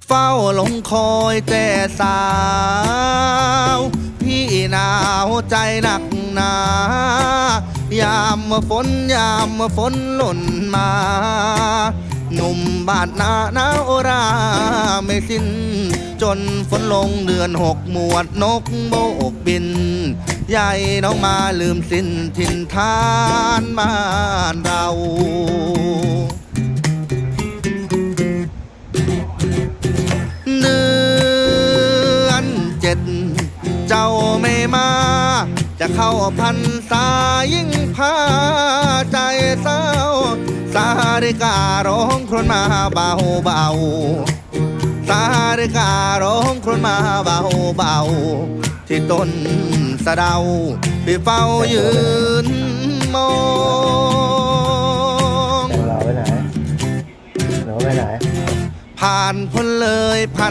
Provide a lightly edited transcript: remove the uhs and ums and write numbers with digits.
เฝ้าลงคอยแต่สาวพี่หนาวใจหนักหนายามฝนหล่นมาหนุ่มบาดนาหนาวราไม่สิ้นจนฝนลงเดือนหกหมวดนกโบกบินใหญ่น้องมาลืมสิ้นถิ่นฐานบ้านเราเดือนเจ็ดเจ้าไม่มาจะเข้าพรรษายิ่งพาใจเศร้าสาริการ้องครวญมาเบาเบาสาริการ้องครวญมาเบาเบาที่ต้นสะเดาพี่เฝ้ายืนมอง เราไปไหนเราไปไหน ผ่านพ้นเลยผ่าน